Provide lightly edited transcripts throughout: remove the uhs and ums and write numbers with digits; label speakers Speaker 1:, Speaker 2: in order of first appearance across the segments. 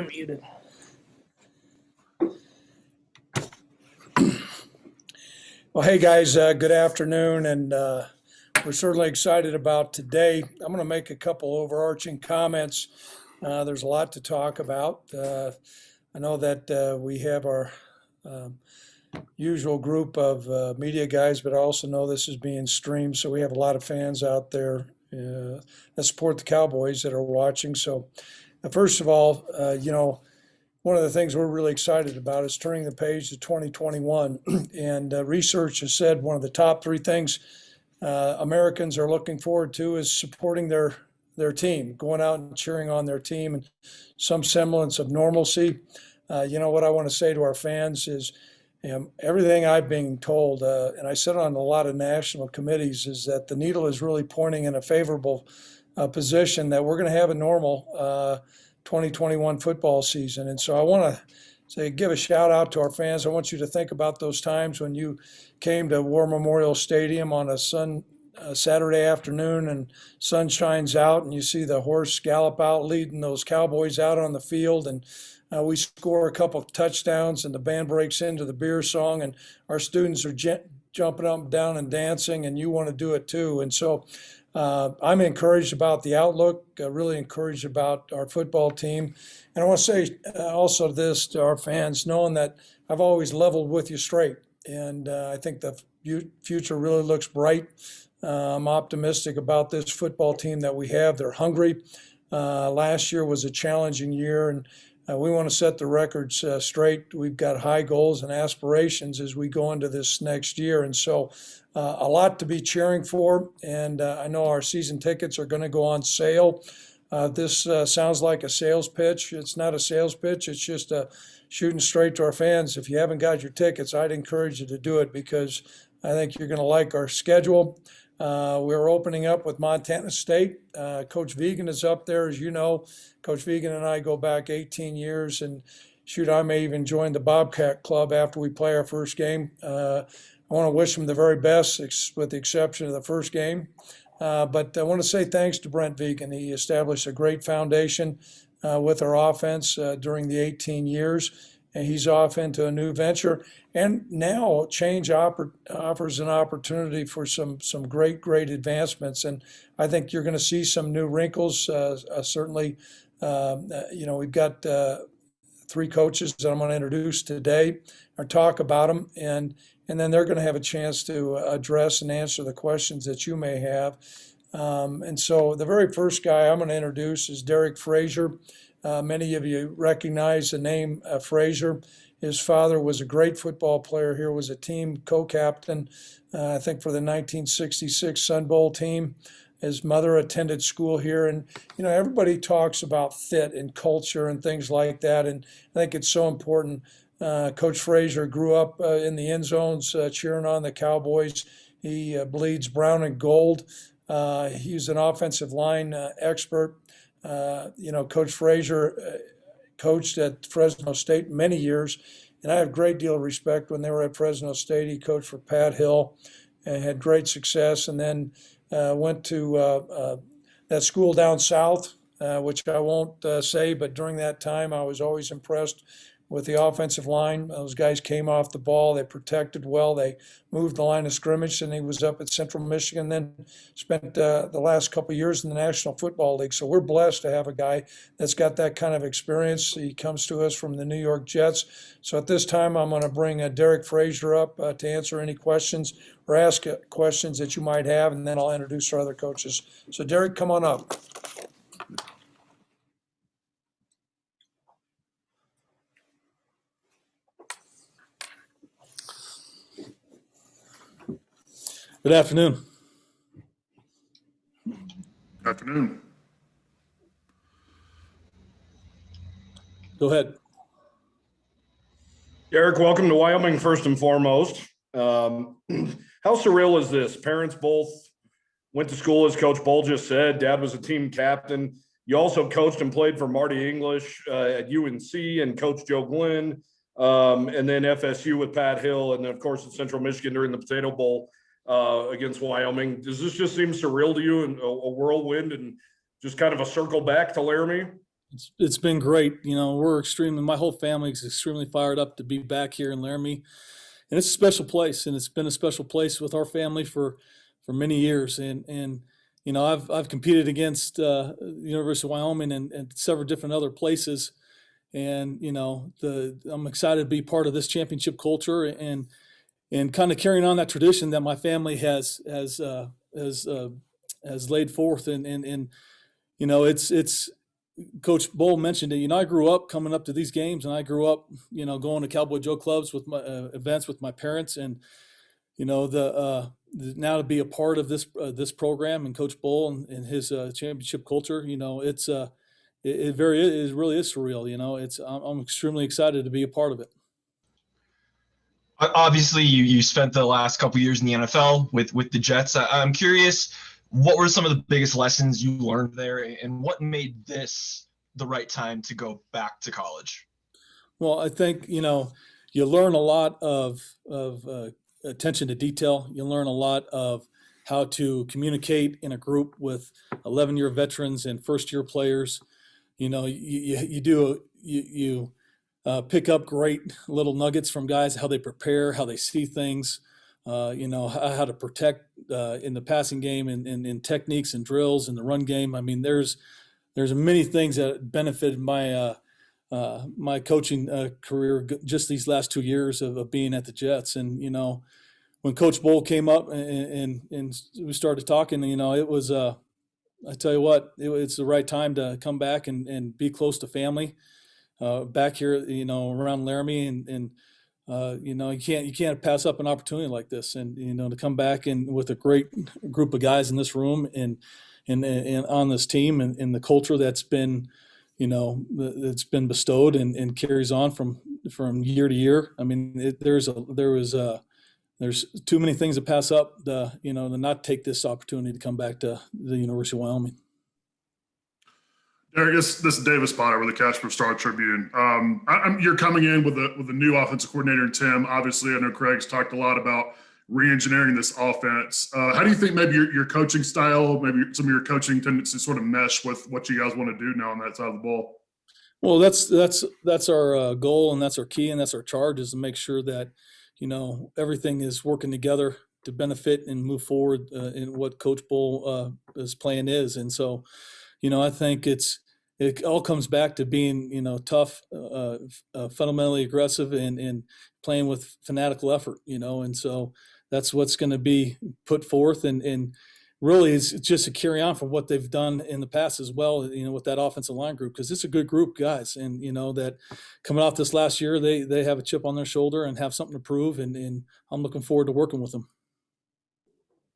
Speaker 1: Muted. Well, hey guys, good afternoon, and we're certainly excited about today. I'm going to make a couple overarching comments. There's a lot to talk about. I know that we have our usual group of media guys, but I also know this is being streamed, so we have a lot of fans out there that support the Cowboys that are watching. So, first of all, one of the things we're really excited about is turning the page to 2021. And research has said one of the top three things Americans are looking forward to is supporting their team, going out and cheering on their team, and some semblance of normalcy. What I want to say to our fans is, everything I've been told, and I sit on a lot of national committees, is that the needle is really pointing in a favorable position that we're going to have a normal 2021 football season. And so I want to give a shout out to our fans. I want you to think about those times when you came to War Memorial Stadium on a Saturday afternoon and sun shines out and you see the horse gallop out leading those Cowboys out on the field, and we score a couple of touchdowns and the band breaks into the beer song and our students are jumping up and down and dancing, and you want to do it too. And so I'm encouraged about the outlook, really encouraged about our football team. And I want to say also this to our fans, knowing that I've always leveled with you straight. And I think the future really looks bright. I'm optimistic about this football team that we have. They're hungry. Last year was a challenging year, and we want to set the records straight. We've got high goals and aspirations as we go into this next year. And so a lot to be cheering for. And I know our season tickets are going to go on sale. This sounds like a sales pitch. It's not a sales pitch. It's just shooting straight to our fans. If you haven't got your tickets, I'd encourage you to do it because I think you're going to like our schedule. We're opening up with Montana State. Coach Vegan is up there, as you know. Coach Vegan and I go back 18 years, and shoot, I may even join the Bobcat Club after we play our first game. I want to wish him the very best, with the exception of the first game. But I want to say thanks to Brent Vegan. He established a great foundation with our offense during the 18 years. And he's off into a new venture. And now change offers an opportunity for some great advancements. And I think you're going to see some new wrinkles. Certainly, we've got three coaches that I'm going to introduce today or talk about them. And then they're going to have a chance to address and answer the questions that you may have. And so the very first guy I'm going to introduce is Derek Frazier. Many of you recognize the name Frazier. His father was a great football player here, was a team co-captain, I think, for the 1966 Sun Bowl team. His mother attended school here. And, everybody talks about fit and culture and things like that. And I think it's so important. Coach Frazier grew up in the end zones cheering on the Cowboys. He bleeds brown and gold. He's an offensive line expert. Coach Frazier coached at Fresno State many years, and I have a great deal of respect. When they were at Fresno State, he coached for Pat Hill and had great success, and then went to that school down south, which I won't say, but during that time I was always impressed with the offensive line. Those guys came off the ball. They protected well. They moved the line of scrimmage, and he was up at Central Michigan, then spent the last couple of years in the National Football League. So we're blessed to have a guy that's got that kind of experience. He comes to us from the New York Jets. So at this time, I'm going to bring Derek Frazier up to answer any questions or ask questions that you might have, and then I'll introduce our other coaches. So Derek, come on up.
Speaker 2: Good afternoon.
Speaker 3: Afternoon.
Speaker 2: Go ahead.
Speaker 3: Derek, welcome to Wyoming first and foremost. How surreal is this? Parents both went to school, as Coach Bohl just said. Dad was a team captain. You also coached and played for Marty English at UNC and Coach Joe Glenn, and then FSU with Pat Hill, and then, of course, at Central Michigan during the Potato Bowl against Wyoming. Does this just seem surreal to you and a whirlwind? And just kind of a circle back to Laramie?
Speaker 2: It's been great. My whole family is extremely fired up to be back here in Laramie. And it's a special place, and it's been a special place with our family for many years. And I've competed against the University of Wyoming and several different other places. And, I'm excited to be part of this championship culture and kind of carrying on that tradition that my family has laid forth. And it's Coach Bohl mentioned it. I grew up coming up to these games, and I grew up, going to Cowboy Joe clubs with my events with my parents, and now to be a part of this program and Coach Bohl and his championship culture. It really is surreal. I'm extremely excited to be a part of it.
Speaker 4: Obviously, you spent the last couple years in the NFL with the Jets. I'm curious, what were some of the biggest lessons you learned there, and what made this the right time to go back to college?
Speaker 2: Well, I think you learn a lot of attention to detail. You learn a lot of how to communicate in a group with 11-year veterans and first-year players. You pick up great little nuggets from guys, how they prepare, how they see things, how to protect in the passing game and in techniques and drills in the run game. I mean, there's many things that benefited my my coaching career just these last 2 years of being at the Jets. And, when Coach Bohl came up and we started talking, it was, I tell you what, it's the right time to come back and be close to family. Back here, around Laramie, and you can't pass up an opportunity like this, and to come back and with a great group of guys in this room and on this team and the culture that's been, that's been bestowed and carries on from year to year. I mean, there's too many things to pass up to not take this opportunity to come back to the University of Wyoming.
Speaker 5: Derek, this is Davis Potter with the Casper Star Tribune. You're coming in with a new offensive coordinator in Tim. Obviously, I know Craig's talked a lot about re-engineering this offense. How do you think maybe your coaching style, maybe some of your coaching tendencies sort of mesh with what you guys want to do now on that side of the ball?
Speaker 2: Well, that's our goal, and that's our key, and that's our charge, is to make sure that everything is working together to benefit and move forward in what Coach Bohl his plan is. And so, I think it all comes back to being, tough, fundamentally aggressive, and playing with fanatical effort, and so that's what's going to be put forth. And really it's just a carry on from what they've done in the past as well, with that offensive line group, because it's a good group, guys. And, that coming off this last year, they have a chip on their shoulder and have something to prove. And I'm looking forward to working with them.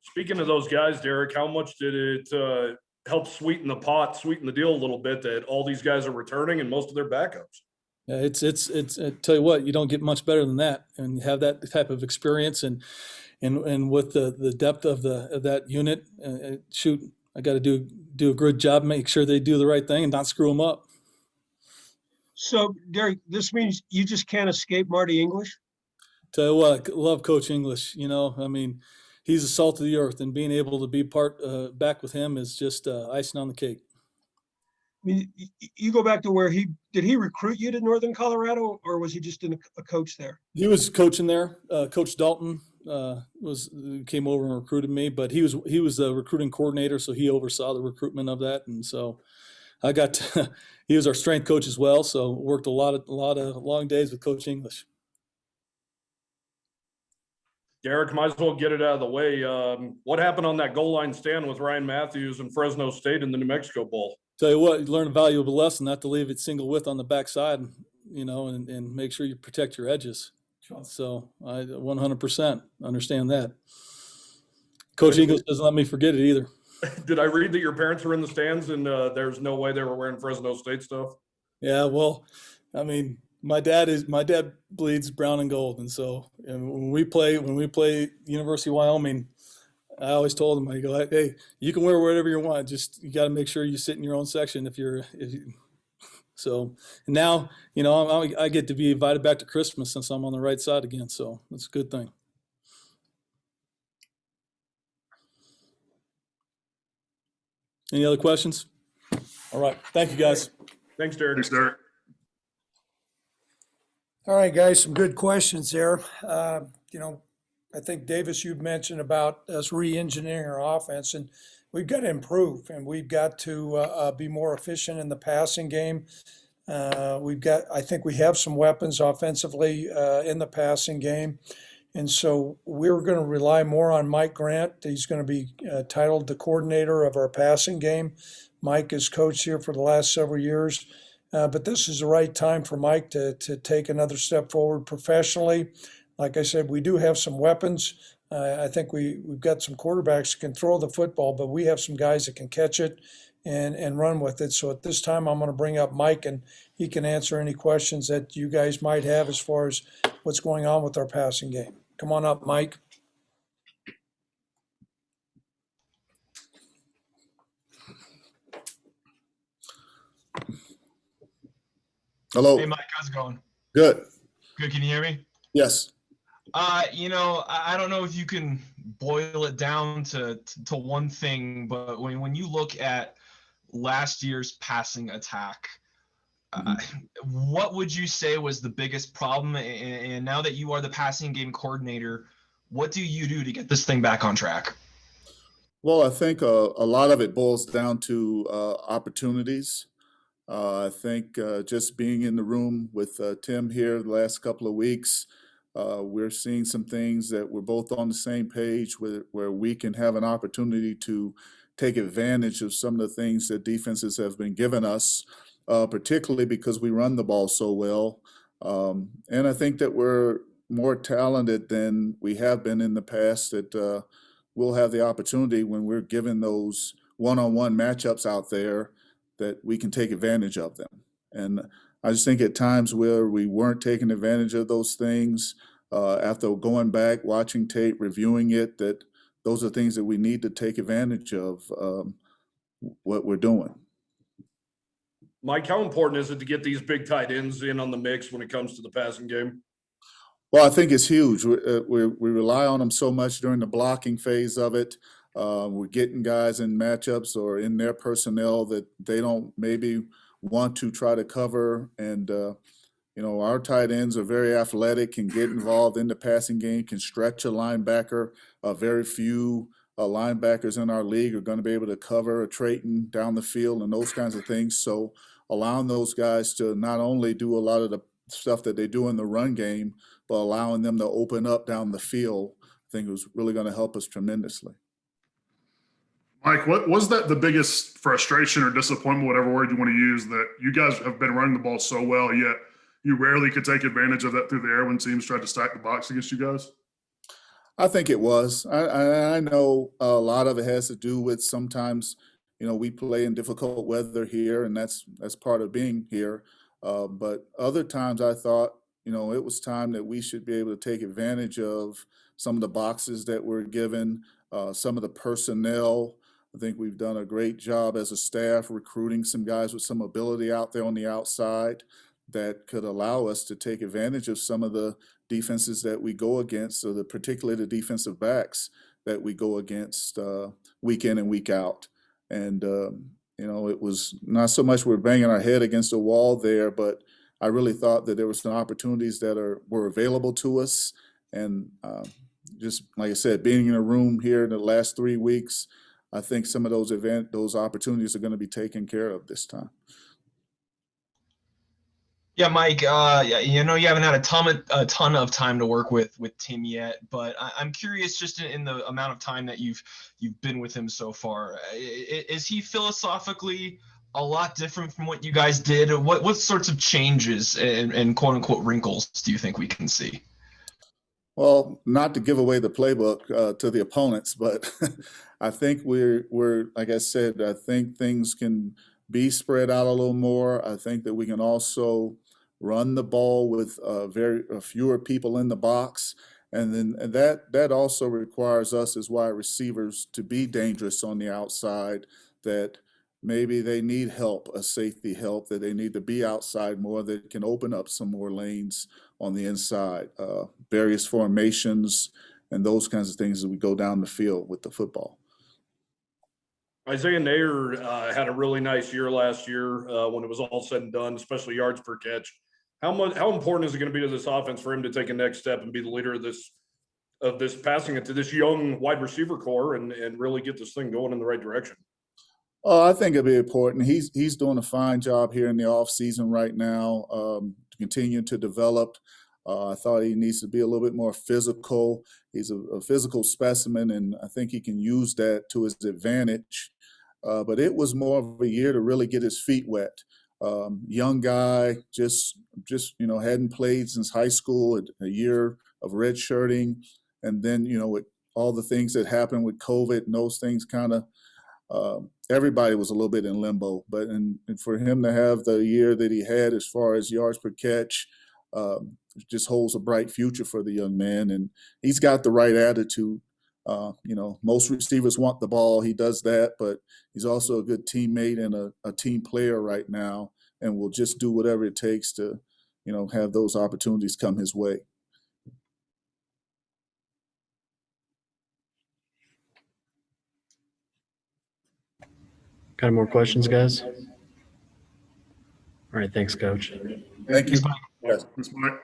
Speaker 3: Speaking of those guys, Derek, how much did it help sweeten the deal a little bit that all these guys are returning and most of their backups?
Speaker 2: Yeah, it's I tell you what, you don't get much better than that, and you have that type of experience and with the depth of that unit. I got to do a good job, make sure they do the right thing and not screw them up.
Speaker 6: So, Derek, this means you just can't escape Marty English?
Speaker 2: Tell you what, I love Coach English. I mean, he's the salt of the earth, and being able to be back with him is just icing on the cake.
Speaker 6: I mean, you go back to where did he recruit you to Northern Colorado, or was he just a coach there?
Speaker 2: He was coaching there. Coach Dalton came over and recruited me, but he was the recruiting coordinator, so he oversaw the recruitment of that. And so he was our strength coach as well. So worked a lot of long days with Coach English.
Speaker 3: Derek, might as well get it out of the way. What happened on that goal line stand with Ryan Matthews and Fresno State in the New Mexico Bowl?
Speaker 2: Tell you what, you learn a valuable lesson not to leave it single width on the backside, and make sure you protect your edges. So I 100% understand that. Coach English doesn't let me forget it either.
Speaker 3: Did I read that your parents were in the stands and there's no way they were wearing Fresno State stuff?
Speaker 2: Yeah, well, I mean, my dad bleeds brown and gold, and so when we play University of Wyoming, I always told him, I go, hey, you can wear whatever you want, just you got to make sure you sit in your own section So, and now, I get to be invited back to Christmas since I'm on the right side again. So it's a good thing. Any other questions? All right. Thank you, guys.
Speaker 3: Thanks, Derek.
Speaker 5: Thanks, Derek.
Speaker 1: All right, guys, some good questions there. I think Davis, you've mentioned about us re-engineering our offense, and we've got to improve, and we've got to be more efficient in the passing game. I think we have some weapons offensively in the passing game. And so we're going to rely more on Mike Grant. He's going to be titled the coordinator of our passing game. Mike has coached here for the last several years. But this is the right time for Mike to take another step forward professionally. Like I said, we do have some weapons. I think we've got some quarterbacks that can throw the football, but we have some guys that can catch it and run with it. So at this time, I'm going to bring up Mike, and he can answer any questions that you guys might have as far as what's going on with our passing game. Come on up, Mike.
Speaker 7: Hello.
Speaker 4: Hey, Mike, how's it going?
Speaker 7: Good.
Speaker 4: Good. Can you hear me?
Speaker 7: Yes.
Speaker 4: I don't know if you can boil it down to one thing, but when you look at last year's passing attack, what would you say was the biggest problem? And now that you are the passing game coordinator, what do you do to get this thing back on track?
Speaker 7: Well, I think a lot of it boils down to opportunities. I think just being in the room with Tim here the last couple of weeks, we're seeing some things that we're both on the same page where we can have an opportunity to take advantage of some of the things that defenses have been giving us, particularly because we run the ball so well. And I think that we're more talented than we have been in the past, that we'll have the opportunity when we're given those one-on-one matchups out there that we can take advantage of them. And I just think at times where we weren't taking advantage of those things, after going back, watching tape, reviewing it, that those are things that we need to take advantage of what we're doing.
Speaker 3: Mike, how important is it to get these big tight ends in on the mix when it comes to the passing game?
Speaker 7: Well, I think it's huge. We rely on them so much during the blocking phase of it. We're getting guys in matchups or in their personnel that they don't maybe want to try to cover. And, our tight ends are very athletic, can get involved in the passing game, can stretch a linebacker. Very few linebackers in our league are going to be able to cover a Trayton down the field and those kinds of things. So allowing those guys to not only do a lot of the stuff that they do in the run game, but allowing them to open up down the field, I think was really going to help us tremendously.
Speaker 5: Mike, what was that the biggest frustration or disappointment, whatever word you want to use, that you guys have been running the ball so well, yet you rarely could take advantage of that through the air when teams tried to stack the box against you guys?
Speaker 7: I think it was. I know a lot of it has to do with sometimes, we play in difficult weather here, and that's part of being here. But other times I thought, it was time that we should be able to take advantage of some of the boxes that we're given, some of the personnel. I think we've done a great job as a staff recruiting some guys with some ability out there on the outside that could allow us to take advantage of some of the defenses that we go against, or particularly the defensive backs that we go against week in and week out. And, it was not so much we're banging our head against a wall there, but I really thought that there were some opportunities that were available to us. And just like I said, being in a room here in the last 3 weeks, I think some of those opportunities are going to be taken care of this time.
Speaker 4: Yeah, Mike, you haven't had a ton of time to work with Tim yet, but I'm curious, just in the amount of time that you've been with him so far, is he philosophically a lot different from what you guys did? What sorts of changes and quote unquote wrinkles do you think we can see?
Speaker 7: Well, not to give away the playbook to the opponents, but I think we're like I said, I think things can be spread out a little more. I think that we can also run the ball with fewer people in the box, and then that also requires us as wide receivers to be dangerous on the outside. That maybe they need help, a safety help, that they need to be outside more, that can open up some more lanes on the inside, various formations and those kinds of things as we go down the field with the football.
Speaker 3: Isaiah Nayer had a really nice year last year when it was all said and done, especially yards per catch. How important is it going to be to this offense for him to take a next step and be the leader of this passing it to this young wide receiver core and really get this thing going in the right direction?
Speaker 7: Oh, I think it'll be important. He's doing a fine job here in the off season right now, to continue to develop. I thought he needs to be a little bit more physical. He's a physical specimen, and I think he can use that to his advantage. But it was more of a year to really get his feet wet. Young guy, just hadn't played since high school. A year of redshirting, and then with all the things that happened with COVID and those things, kind of everybody was a little bit in limbo. But and for him to have the year that he had as far as yards per catch, just holds a bright future for the young man, and he's got the right attitude. Most receivers want the ball. He does that, but he's also a good teammate and a team player right now, and will just do whatever it takes to, have those opportunities come his way.
Speaker 8: Got any more questions, guys? All right, thanks, Coach.
Speaker 7: Thank you.
Speaker 5: Thanks, Mike.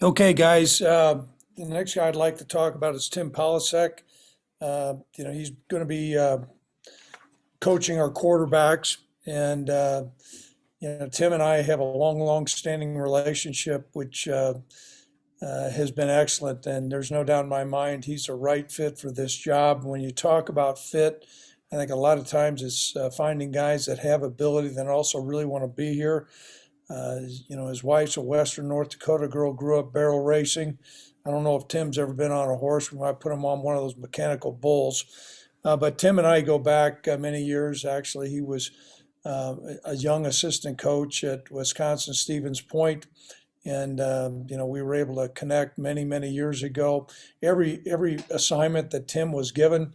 Speaker 1: Okay, guys, the next guy I'd like to talk about is Tim Polasek. He's going to be coaching our quarterbacks, and Tim and I have a long-standing relationship, which has been excellent. And there's no doubt in my mind he's a right fit for this job. When you talk about fit, I think a lot of times it's finding guys that have ability that also really want to be here. His wife's a Western North Dakota girl, grew up barrel racing. I don't know if Tim's ever been on a horse. We might put him on one of those mechanical bulls. But Tim and I go back many years. Actually, he was a young assistant coach at Wisconsin Stevens Point. And, we were able to connect many years ago. Every assignment that Tim was given,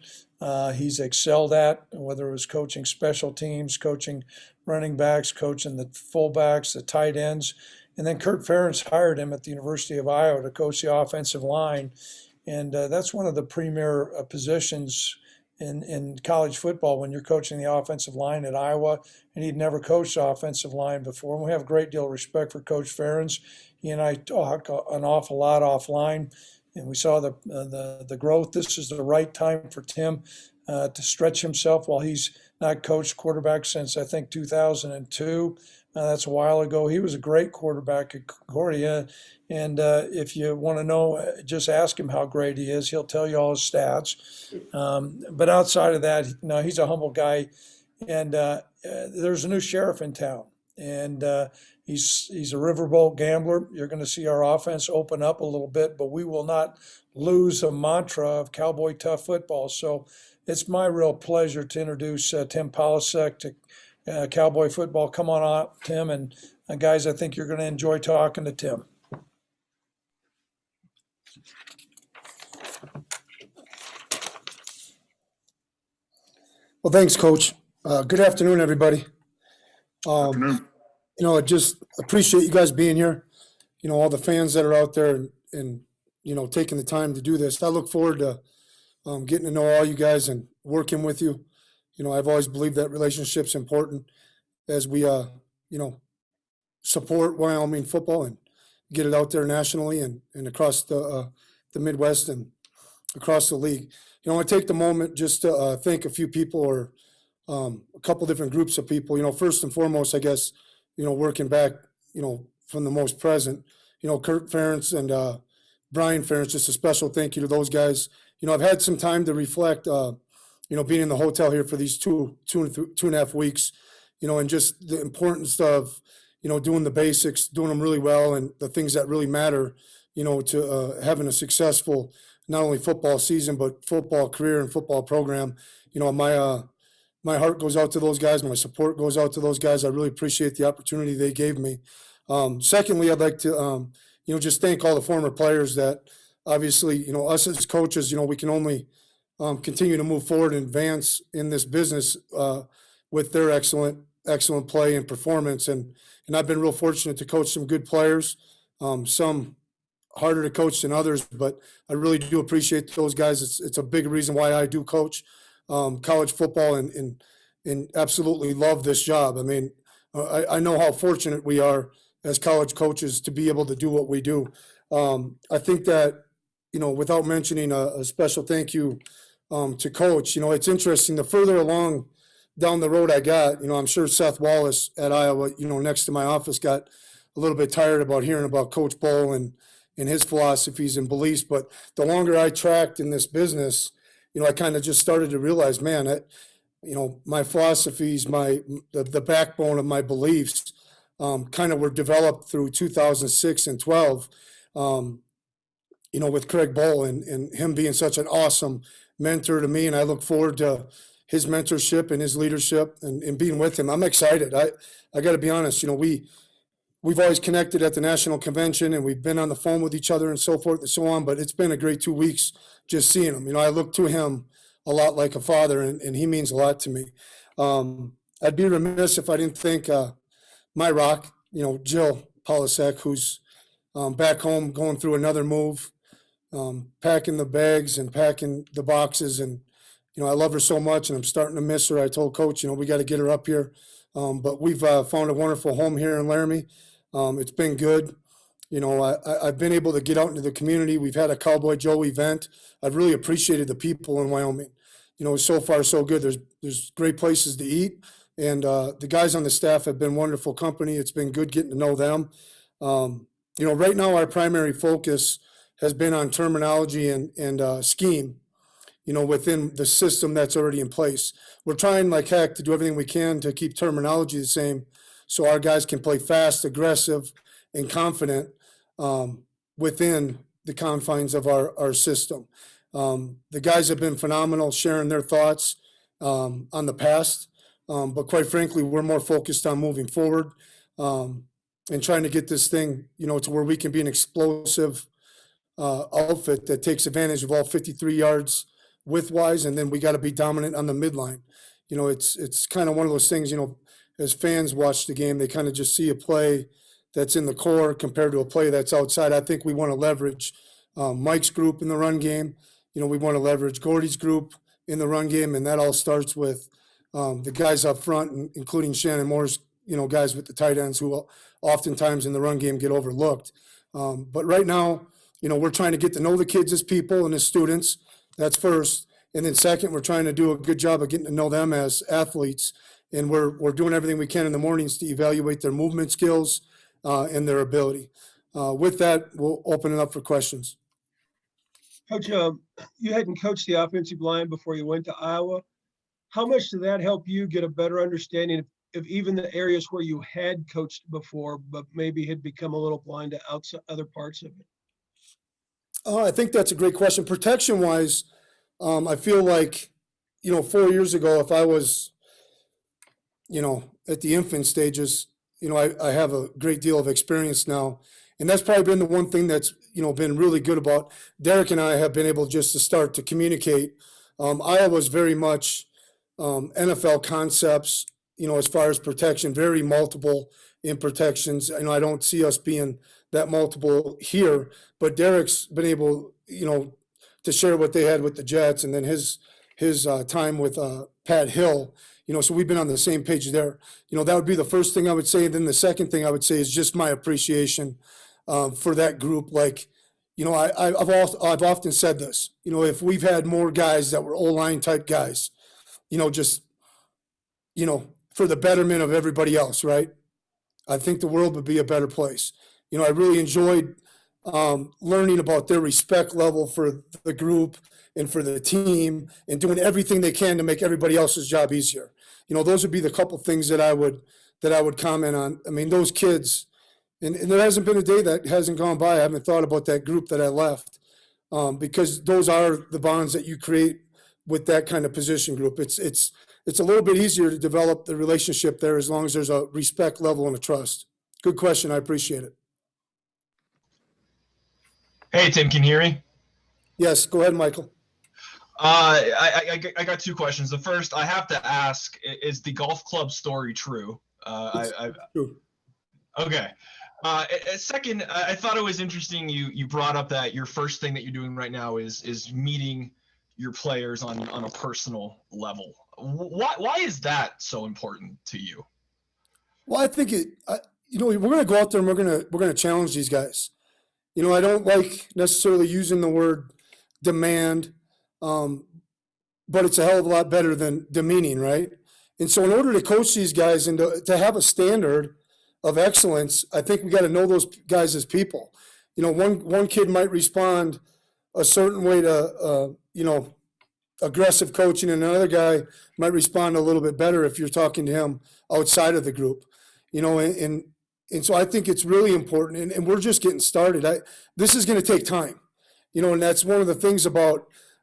Speaker 1: he's excelled at, whether it was coaching special teams, coaching running backs, coaching the fullbacks, the tight ends. And then Kurt Ferentz hired him at the University of Iowa to coach the offensive line. And that's one of the premier positions in college football when you're coaching the offensive line at Iowa. And he'd never coached the offensive line before. And we have a great deal of respect for Coach Ferentz. He and I talk an awful lot offline. And we saw the growth. This is the right time for Tim to stretch himself while he's not coached quarterback since, I think, 2002. That's a while ago. He was a great quarterback at Concordia. And if you want to know, just ask him how great he is. He'll tell you all his stats. But outside of that, he's a humble guy. And there's a new sheriff in town. And he's a riverboat gambler. You're going to see our offense open up a little bit, but we will not lose a mantra of Cowboy tough football. So it's my real pleasure to introduce Tim Polasek to Cowboy football. Come on up, Tim. And guys, I think you're going to enjoy talking to Tim.
Speaker 9: Well, thanks, Coach. Good afternoon, everybody.
Speaker 5: Afternoon.
Speaker 9: I just appreciate you guys being here. All the fans that are out there and taking the time to do this. I look forward to getting to know all you guys and working with you. I've always believed that relationship's important as we, support Wyoming football and get it out there nationally and across the Midwest and across the league. I want to take the moment just to thank a few people or a couple different groups of people. First and foremost, I guess, working back, from the most present, Kurt Ferentz and Brian Ferentz, just a special thank you to those guys. I've had some time to reflect, being in the hotel here for these two and a half weeks, and just the importance of, doing the basics, doing them really well, and the things that really matter, to having a successful, not only football season, but football career and football program. My heart goes out to those guys. My support goes out to those guys. I really appreciate the opportunity they gave me. Secondly, I'd like to, just thank all the former players that obviously, us as coaches, we can only continue to move forward and advance in this business with their excellent play and performance. And I've been real fortunate to coach some good players, some harder to coach than others, but I really do appreciate those guys. It's a big reason why I do coach college football and absolutely love this job. I mean, I know how fortunate we are as college coaches to be able to do what we do. I think that, without mentioning a special thank you to Coach, it's interesting. The further along down the road I got, I'm sure Seth Wallace at Iowa, next to my office, got a little bit tired about hearing about Coach Bohl and his philosophies and beliefs. But the longer I tracked in this business, I kind of just started to realize, man, my philosophies, the backbone of my beliefs, kind of were developed through 2006 and 12. With Craig Bohl and him being such an awesome mentor to me, and I look forward to his mentorship and his leadership and being with him. I'm excited. I got to be honest. We've always connected at the national convention, and we've been on the phone with each other and so forth and so on. But it's been a great 2 weeks just seeing him. I look to him a lot like a father, and he means a lot to me. I'd be remiss if I didn't thank my rock, Jill Palasek, who's back home going through another move, packing the bags and packing the boxes. And, I love her so much, and I'm starting to miss her. I told Coach, we got to get her up here. But we've found a wonderful home here in Laramie. It's been good. I've been able to get out into the community. We've had a Cowboy Joe event. I've really appreciated the people in Wyoming. So far so good. There's great places to eat, and the guys on the staff have been wonderful company. It's been good getting to know them. Right now our primary focus has been on terminology and scheme, within the system that's already in place. We're trying like heck to do everything we can to keep terminology the same so our guys can play fast, aggressive, and confident within the confines of our system. The guys have been phenomenal sharing their thoughts on the past, but quite frankly, we're more focused on moving forward and trying to get this thing, to where we can be an explosive outfit that takes advantage of all 53 yards width-wise, and then we got to be dominant on the midline. It's kind of one of those things, as fans watch the game, they kind of just see a play that's in the core compared to a play that's outside. I think we want to leverage Mike's group in the run game. We want to leverage Gordy's group in the run game, and that all starts with the guys up front, including Shannon Moore's, guys with the tight ends who oftentimes in the run game get overlooked. But right now, we're trying to get to know the kids as people and as students. That's first. And then second, we're trying to do a good job of getting to know them as athletes. And we're doing everything we can in the mornings to evaluate their movement skills and their ability. With that, we'll open it up for questions.
Speaker 6: Coach, you hadn't coached the offensive line before you went to Iowa. How much did that help you get a better understanding of even the areas where you had coached before, but maybe had become a little blind to outside other parts of it?
Speaker 9: I think that's a great question. Protection-wise, I feel like, 4 years ago, if I was, at the infant stages, I have a great deal of experience now. And that's probably been the one thing that's, been really good about Derek and I have been able just to start to communicate. Iowa's very much NFL concepts, as far as protection, very multiple in protections. I don't see us being that multiple here, but Derek's been able, to share what they had with the Jets, and then his time with Pat Hill, so we've been on the same page there. That would be the first thing I would say. And then the second thing I would say is just my appreciation for that group. Like, I've often said this, if we've had more guys that were O-line type guys, just, for the betterment of everybody else, right? I think the world would be a better place. I really enjoyed learning about their respect level for the group and for the team and doing everything they can to make everybody else's job easier. Those would be the couple things that I would comment on. I mean, those kids, and there hasn't been a day that hasn't gone by I haven't thought about that group that I left, because those are the bonds that you create with that kind of position group. It's a little bit easier to develop the relationship there as long as there's a respect level and a trust. Good question. I appreciate it.
Speaker 4: Hey, Tim, can you hear me?
Speaker 9: Yes, go ahead, Michael.
Speaker 4: I got two questions. The first, I have to ask, is the golf club story true?
Speaker 9: True.
Speaker 4: Okay. Second, I thought it was interesting. You brought up that your first thing that you're doing right now is meeting your players on a personal level. Why is that so important to you?
Speaker 9: Well, I think we're going to go out there and we're going to challenge these guys. I don't like necessarily using the word demand, but it's a hell of a lot better than demeaning, right? And so in order to coach these guys and to have a standard of excellence, I think we got to know those guys as people. One kid might respond a certain way to, aggressive coaching, and another guy might respond a little bit better if you're talking to him outside of the group. And so I think it's really important, and we're just getting started. This is going to take time, and that's one of the things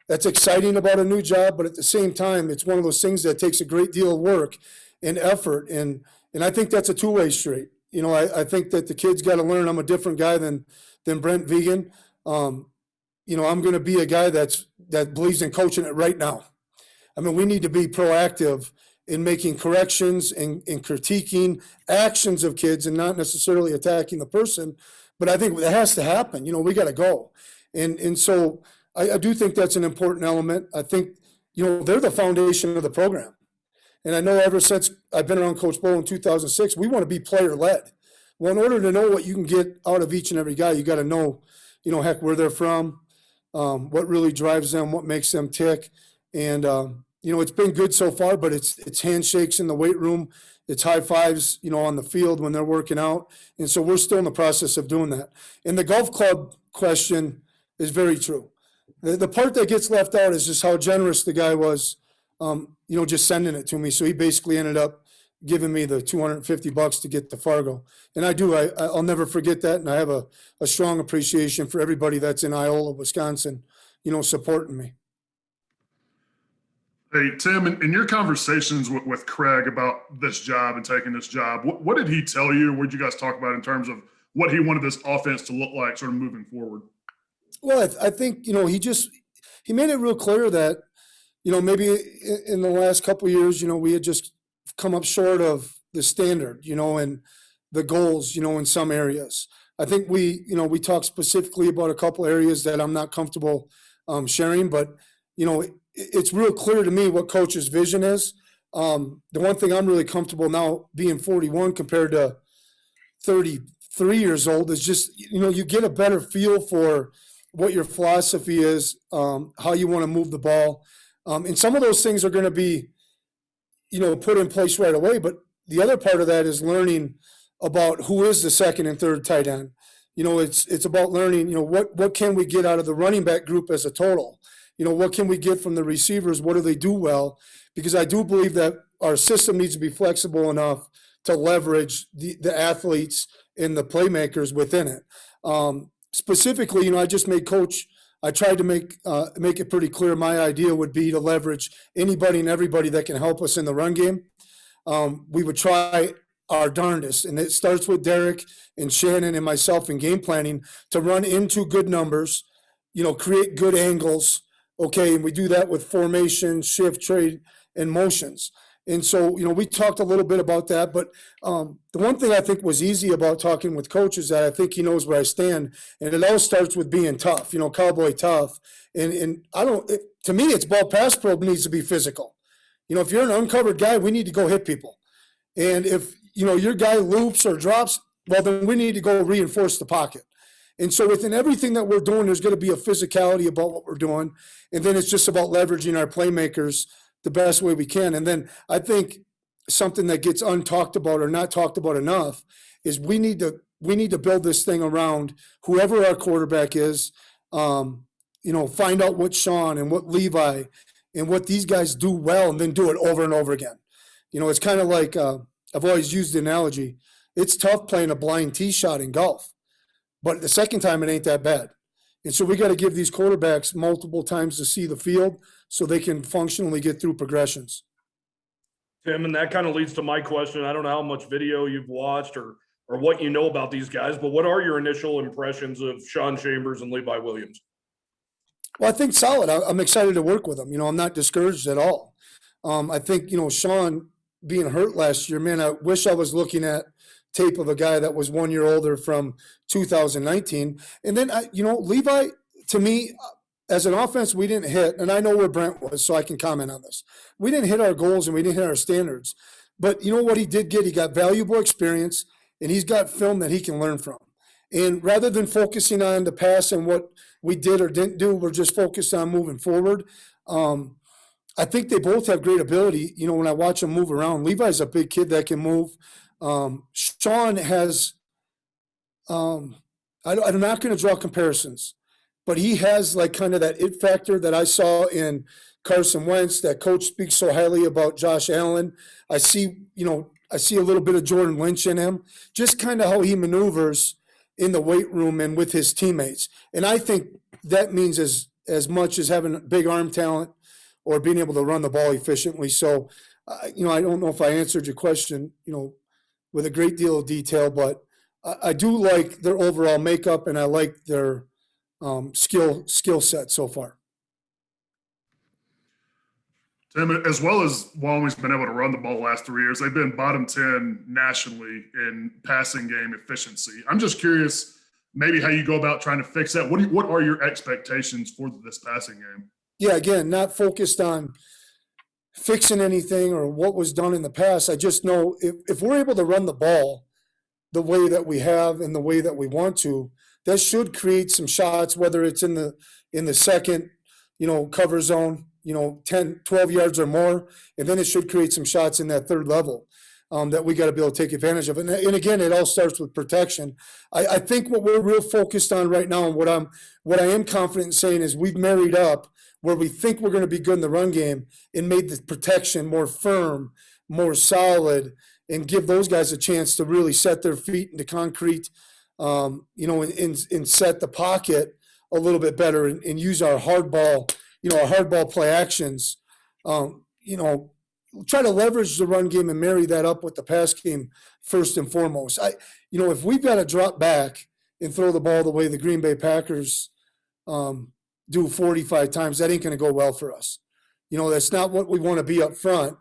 Speaker 9: that's exciting about a new job, but at the same time, it's one of those things that takes a great deal of work and effort, and I think that's a two-way street. I think that the kids got to learn I'm a different guy than Brent Vegan. I'm going to be a guy that believes in coaching it right now. I mean, we need to be proactive in making corrections and critiquing actions of kids and not necessarily attacking the person. But I think that has to happen. We got to go. And so I do think that's an important element. I think, they're the foundation of the program. And I know ever since I've been around Coach Bohl in 2006, we want to be player-led. Well, in order to know what you can get out of each and every guy, you got to know, where they're from, what really drives them, what makes them tick. And, it's been good so far, but it's handshakes in the weight room. It's high fives, on the field when they're working out. And so we're still in the process of doing that. And the golf club question is very true. The part that gets left out is just how generous the guy was, just sending it to me. So he basically ended up giving me the $250 to get to Fargo. And I'll never forget that. And I have a strong appreciation for everybody that's in Iola, Wisconsin, supporting me.
Speaker 5: Hey, Tim, in your conversations with Craig about this job and taking this job, what did he tell you? What did you guys talk about in terms of what he wanted this offense to look like sort of moving forward?
Speaker 9: Well, I think, he made it real clear that, maybe in the last couple of years, we had just come up short of the standard, and the goals, in some areas. I think we talked specifically about a couple areas that I'm not comfortable sharing, but, it's real clear to me what coach's vision is. The one thing I'm really comfortable now being 41 compared to 33 years old is just, you get a better feel for what your philosophy is, how you want to move the ball. And some of those things are going to be, put in place right away. But the other part of that is learning about who is the second and third tight end. It's about learning, what can we get out of the running back group as a total? What can we get from the receivers? What do they do well? Because I do believe that our system needs to be flexible enough to leverage the athletes and the playmakers within it. Specifically, I just made I tried to make it pretty clear my idea would be to leverage anybody and everybody that can help us in the run game. We would try our darndest, and it starts with Derek and Shannon and myself in game planning to run into good numbers, create good angles. Okay, and we do that with formation, shift, trade, and motions. And so, we talked a little bit about that, but the one thing I think was easy about talking with coach is that I think he knows where I stand, and it all starts with being tough, cowboy tough. And to me, it's ball pass pro needs to be physical. If you're an uncovered guy, we need to go hit people. And if, your guy loops or drops, well, then we need to go reinforce the pocket. And so within everything that we're doing, there's going to be a physicality about what we're doing. And then it's just about leveraging our playmakers the best way we can. And then I think something that gets untalked about or not talked about enough is we need to build this thing around whoever our quarterback is, find out what Sean and what Levi and what these guys do well and then do it over and over again. It's kind of like I've always used the analogy. It's tough playing a blind tee shot in golf. But the second time, it ain't that bad. And so we got to give these quarterbacks multiple times to see the field so they can functionally get through progressions.
Speaker 3: Tim, and that kind of leads to my question. I don't know how much video you've watched or what you know about these guys, but what are your initial impressions of Sean Chambers and Levi Williams?
Speaker 9: Well, I think solid. I'm excited to work with them. I'm not discouraged at all. I think, Sean being hurt last year, man, I wish I was looking at tape of a guy that was 1 year older from 2019. And then, Levi, to me, as an offense, we didn't hit, and I know where Brent was, so I can comment on this. We didn't hit our goals and we didn't hit our standards. But you know what he did get? He got valuable experience, and he's got film that he can learn from. And rather than focusing on the past and what we did or didn't do, we're just focused on moving forward. I think they both have great ability. When I watch them move around, Levi's a big kid that can move. Sean has, I'm not going to draw comparisons, but he has like kind of that it factor that I saw in Carson Wentz, that coach speaks so highly about Josh Allen. I see a little bit of Jordan Lynch in him, just kind of how he maneuvers in the weight room and with his teammates. And I think that means as much as having big arm talent or being able to run the ball efficiently. So, I don't know if I answered your question, with a great deal of detail, but I do like their overall makeup and I like their skill set so far.
Speaker 5: Tim, as well as Wyoming's been able to run the ball the last 3 years, they've been bottom 10 nationally in passing game efficiency. I'm just curious maybe how you go about trying to fix that. What are your expectations for this passing game?
Speaker 9: Yeah, again, not focused on fixing anything or what was done in the past. I just know if we're able to run the ball the way that we have and the way that we want to, that should create some shots, whether it's in the second, cover zone, 10, 12 yards or more, and then it should create some shots in that third level that we got to be able to take advantage of. And again, it all starts with protection. I think what we're real focused on right now and what I am confident in saying is we've married up where we think we're going to be good in the run game and made the protection more firm, more solid, and give those guys a chance to really set their feet into concrete, and set the pocket a little bit better and use our hard ball play actions, try to leverage the run game and marry that up with the pass game first and foremost. If we've got to drop back and throw the ball the way the Green Bay Packers do 45 times, that ain't going to go well for us. That's not what we want to be up front,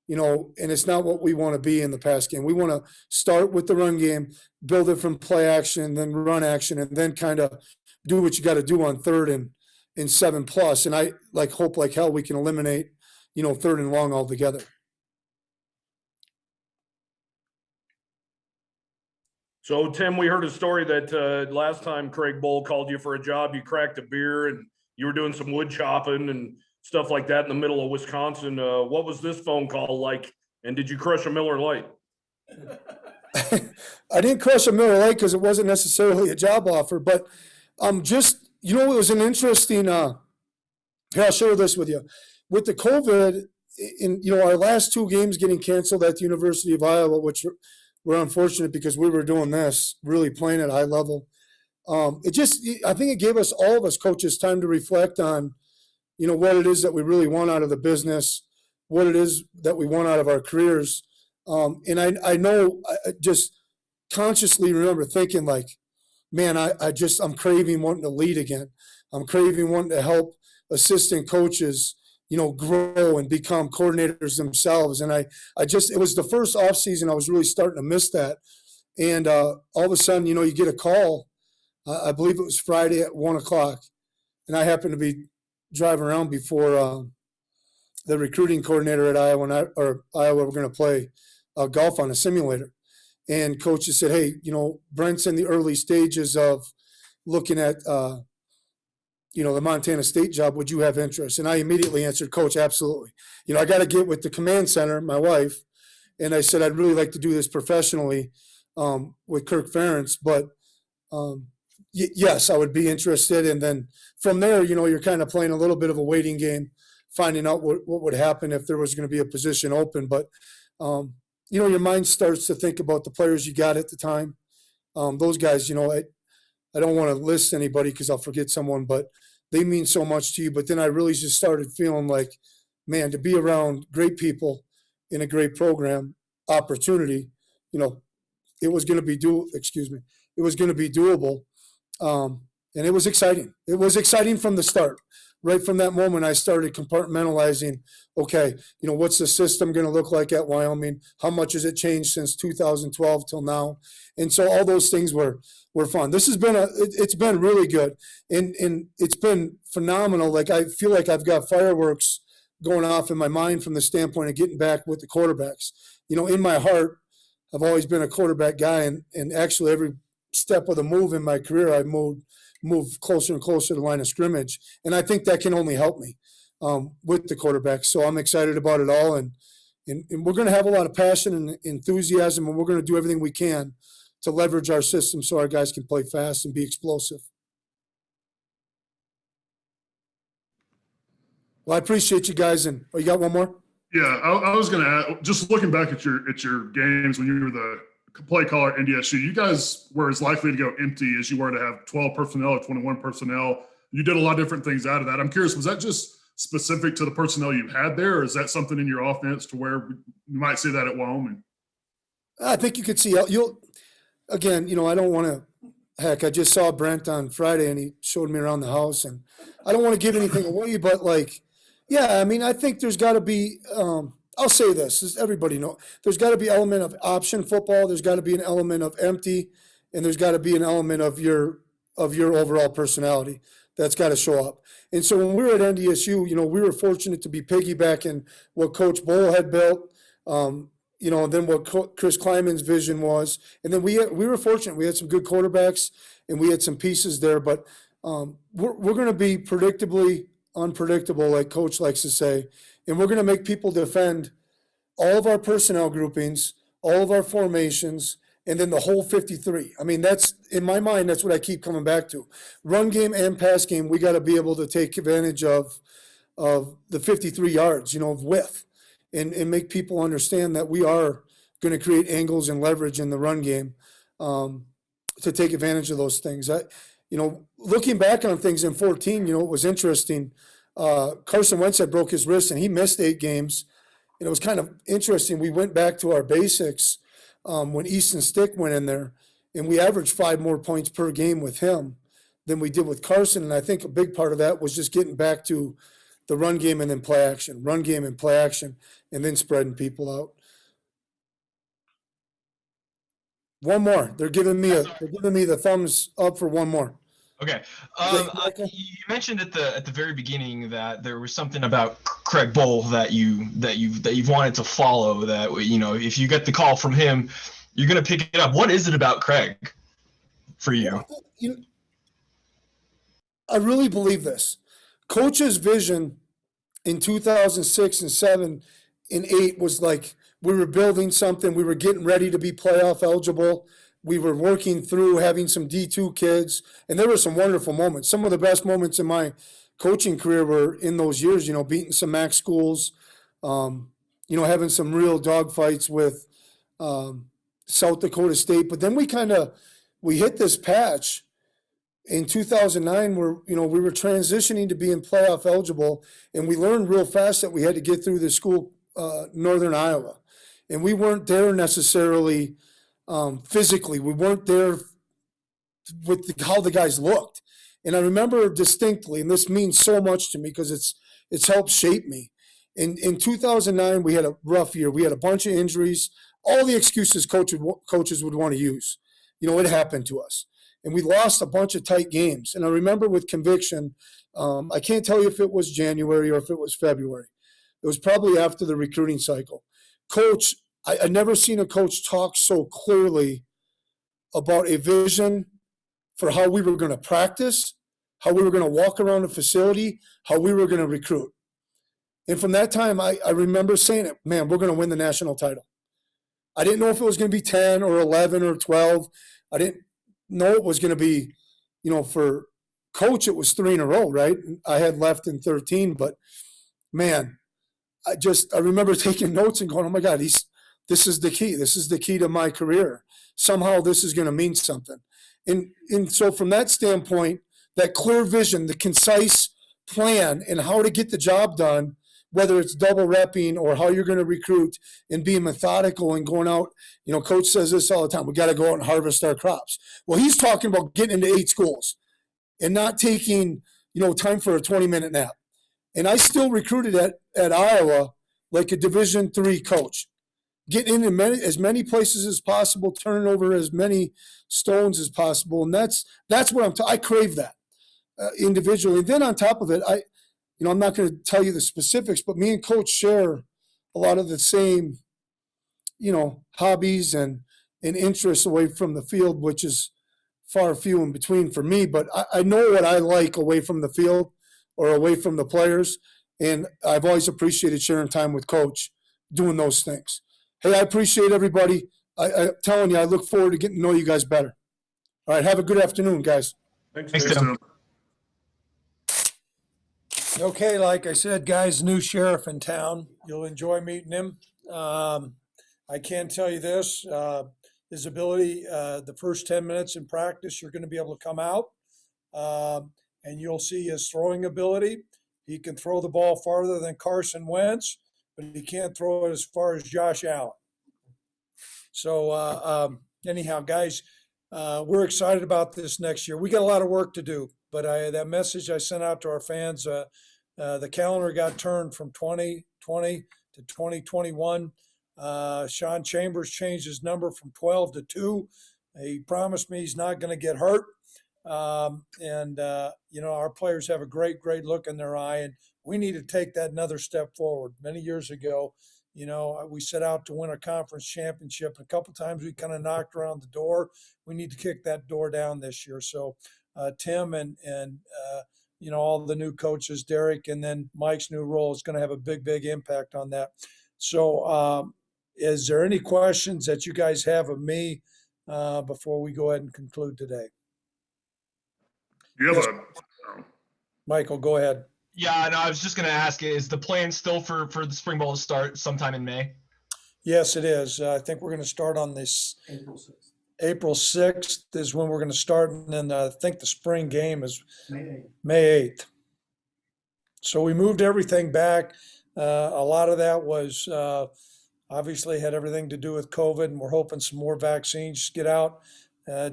Speaker 9: and it's not what we want to be in the pass game. We want to start with the run game, build it from play action, then run action, and then kind of do what you got to do on third and 7+. And I hope like hell we can eliminate, third and long altogether.
Speaker 3: So, Tim, we heard a story that last time Craig Bohl called you for a job, you cracked a beer and you were doing some wood chopping and stuff like that in the middle of Wisconsin. What was this phone call like? And did you crush a Miller Lite?
Speaker 9: I didn't crush a Miller Lite because it wasn't necessarily a job offer, but it was an interesting, here, I'll share this with you. With the COVID, our last 2 games getting canceled at the University of Iowa, which we're unfortunate because we were doing this, really playing at a high level. I think it gave us, all of us coaches, time to reflect on, what it is that we really want out of the business, what it is that we want out of our careers. And I know, I just consciously remember thinking like, man, I'm craving wanting to lead again. I'm craving wanting to help assistant coaches, grow and become coordinators themselves. And it was the first off season I was really starting to miss that. And all of a sudden, you get a call. I believe it was Friday at 1:00, and I happened to be driving around before the recruiting coordinator at Iowa were going to play golf on a simulator. And coach just said, hey, Brent's in the early stages of looking at, the Montana State job. Would you have interest? And I immediately answered, Coach, absolutely. I got to get with the command center, my wife. And I said, I'd really like to do this professionally with Kirk Ferentz. But yes, I would be interested. And then from there, you're kind of playing a little bit of a waiting game, finding out what would happen if there was going to be a position open. But, your mind starts to think about the players you got at the time. Those guys, I don't want to list anybody because I'll forget someone, but they mean so much to you. But then I really just started feeling like, man, to be around great people in a great program, opportunity, it was going to be doable. And it was exciting. It was exciting from the start. right from that moment, I started compartmentalizing, okay, what's the system going to look like at Wyoming? How much has it changed since 2012 till now? And so all those things were fun. This has been it's been really good. And it's been phenomenal. Like, I feel like I've got fireworks going off in my mind from the standpoint of getting back with the quarterbacks. In my heart, I've always been a quarterback guy, and actually every step of the move in my career, I moved closer and closer to the line of scrimmage. And I think that can only help me with the quarterback. So I'm excited about it all. And we're going to have a lot of passion and enthusiasm, and we're going to do everything we can to leverage our system so our guys can play fast and be explosive. Well, I appreciate you guys. And you got one more?
Speaker 5: Yeah, I was going to add, just looking back at your games when you were the play caller at NDSU, you guys were as likely to go empty as you were to have 12 personnel or 21 personnel. You did a lot of different things out of that. I'm curious, was that just specific to the personnel you had there, or is that something in your offense to where you might see that at Wyoming?
Speaker 9: I think you could see again, I don't want to, heck, I just saw Brent on Friday and he showed me around the house, and I don't want to give anything away, but I think there's got to be, I'll say this, as everybody knows, there's got to be an element of option football. There's got to be an element of empty, and there's got to be an element of your overall personality that's got to show up. And so when we were at NDSU, we were fortunate to be piggybacking what Coach Bohl had built, and then what Chris Kleiman's vision was. And then we were fortunate. We had some good quarterbacks, and we had some pieces there. But we're going to be predictably unpredictable, like Coach likes to say. And we're going to make people defend all of our personnel groupings, all of our formations, and then the whole 53. I mean, that's, in my mind, that's what I keep coming back to. Run game and pass game, we got to be able to take advantage of the 53 yards, of width, and make people understand that we are going to create angles and leverage in the run game to take advantage of those things. Looking back on things in 14, it was interesting. Carson Wentz had broke his wrist and he missed 8 games. And it was kind of interesting. We went back to our basics when Easton Stick went in there, and we averaged 5 more points per game with him than we did with Carson. And I think a big part of that was just getting back to the run game and then play action, run game and play action, and then spreading people out. One more. They're giving me the thumbs up for one more.
Speaker 4: Okay. You mentioned at the very beginning that there was something about Craig Bohl that you've wanted to follow. That if you get the call from him, you're going to pick it up. What is it about Craig for you?
Speaker 9: I really believe this. Coach's vision in 2006 and 7 and 8 was like we were building something. We were getting ready to be playoff eligible. We were working through having some D2 kids, and there were some wonderful moments. Some of the best moments in my coaching career were in those years, beating some MAC schools, having some real dogfights with South Dakota State. But then we hit this patch in 2009 where, we were transitioning to being playoff eligible, and we learned real fast that we had to get through the school, Northern Iowa. And we weren't there necessarily physically. We weren't there with how the guys looked. And I remember distinctly, and this means so much to me because it's helped shape me. In 2009, we had a rough year. We had a bunch of injuries, all the excuses coaches would want to use. It happened to us. And we lost a bunch of tight games. And I remember with conviction, I can't tell you if it was January or if it was February. It was probably after the recruiting cycle. Coach, I never seen a coach talk so clearly about a vision for how we were going to practice, how we were going to walk around the facility, how we were going to recruit. And from that time, I remember saying it, man, we're going to win the national title. I didn't know if it was going to be 10 or 11 or 12. I didn't know it was going to be, for Coach, it was 3 in a row, right? I had left in 13, but man, I remember taking notes and going, oh my God, this is the key. This is the key to my career. Somehow this is going to mean something. And so from that standpoint, that clear vision, the concise plan and how to get the job done, whether it's double repping or how you're going to recruit and being methodical and going out, Coach says this all the time, we got to go out and harvest our crops. Well, he's talking about getting into 8 schools and not taking, time for a 20-minute nap. And I still recruited at Iowa like a Division III coach. Get in as many places as possible, turn over as many stones as possible. And that's what I crave that individually. And then on top of it, I'm not going to tell you the specifics, but me and Coach share a lot of the same, hobbies and interests away from the field, which is far few in between for me. But I know what I like away from the field or away from the players. And I've always appreciated sharing time with Coach doing those things. Hey, I appreciate everybody. I'm telling you, I look forward to getting to know you guys better. All right, have a good afternoon, guys.
Speaker 3: Thanks,
Speaker 4: Tim.
Speaker 1: Okay, like I said, guys, new sheriff in town. You'll enjoy meeting him. I can tell you this, his ability, the first 10 minutes in practice, you're going to be able to come out and you'll see his throwing ability. He can throw the ball farther than Carson Wentz, but he can't throw it as far as Josh Allen. So anyhow, guys, we're excited about this next year. We got a lot of work to do, but that message I sent out to our fans, the calendar got turned from 2020 to 2021. Sean Chambers changed his number from 12 to 2. He promised me he's not going to get hurt. Our players have a great look in their eye, and we need to take that another step forward. Many years ago, we set out to win a conference championship. A couple times we kind of knocked around the door. We need to kick that door down this year. So Tim and all the new coaches, Derek, and then Mike's new role is going to have a big impact on that. So is there any questions that you guys have of me before we go ahead and conclude today?
Speaker 5: You have
Speaker 1: Michael, go ahead.
Speaker 4: Yeah, no, I was just going to ask, is the plan still for the spring ball to start sometime in May?
Speaker 1: Yes, it is. I think we're going to start on this April 6th is when we're going to start. And then I think the spring game is May 8th. So we moved everything back. A lot of that was obviously had everything to do with COVID, and we're hoping some more vaccines get out.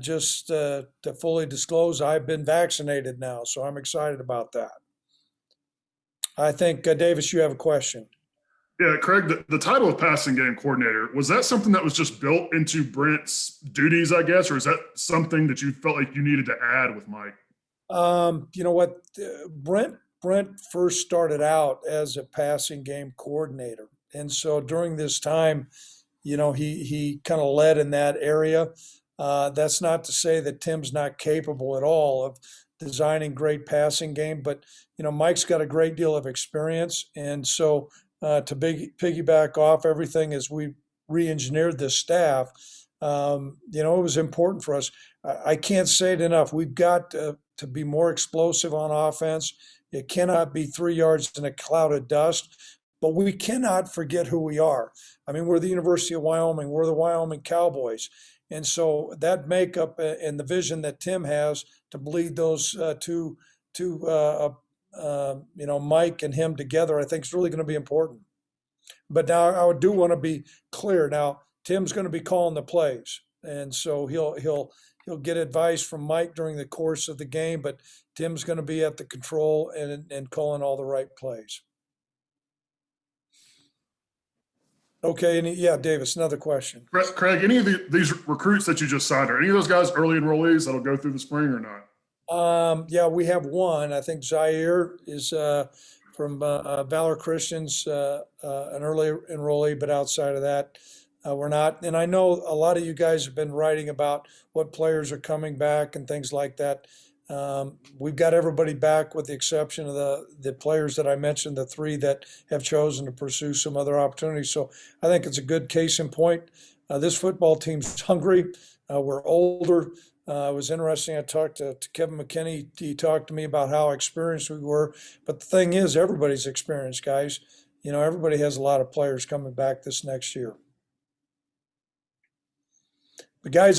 Speaker 1: Just to fully disclose, I've been vaccinated now, so I'm excited about that. I think, Davis, you have a question.
Speaker 5: Yeah, Craig, the title of passing game coordinator, was that something that was just built into Brent's duties, I guess, or is that something that you felt like you needed to add with Mike?
Speaker 1: You know what? Brent first started out as a passing game coordinator. And so during this time, he kind of led in that area. That's not to say that Tim's not capable at all of designing great passing game, but Mike's got a great deal of experience. And so to piggyback off everything as we re-engineered this staff, it was important for us. I can't say it enough. We've got to be more explosive on offense. It cannot be 3 yards in a cloud of dust, but we cannot forget who we are. I mean, we're the University of Wyoming. We're the Wyoming Cowboys. And so that makeup and the vision that Tim has to bleed those two, Mike and him together, I think is really going to be important. But now I do want to be clear. Now Tim's going to be calling the plays, and so he'll get advice from Mike during the course of the game. But Tim's going to be at the control and calling all the right plays. Okay, and yeah, Davis, another question.
Speaker 5: Craig, any of these recruits that you just signed, are any of those guys early enrollees that'll go through the spring or not?
Speaker 1: Yeah, we have one. I think Zaire is from Valor Christians, an early enrollee, but outside of that, we're not. And I know a lot of you guys have been writing about what players are coming back and things like that. We've got everybody back with the exception of the players that I mentioned, the 3 that have chosen to pursue some other opportunities. So I think it's a good case in point. This football team's hungry. We're older. It was interesting. I talked to Kevin McKinney. He talked to me about how experienced we were. But the thing is, everybody's experienced, guys. Everybody has a lot of players coming back this next year. But guys,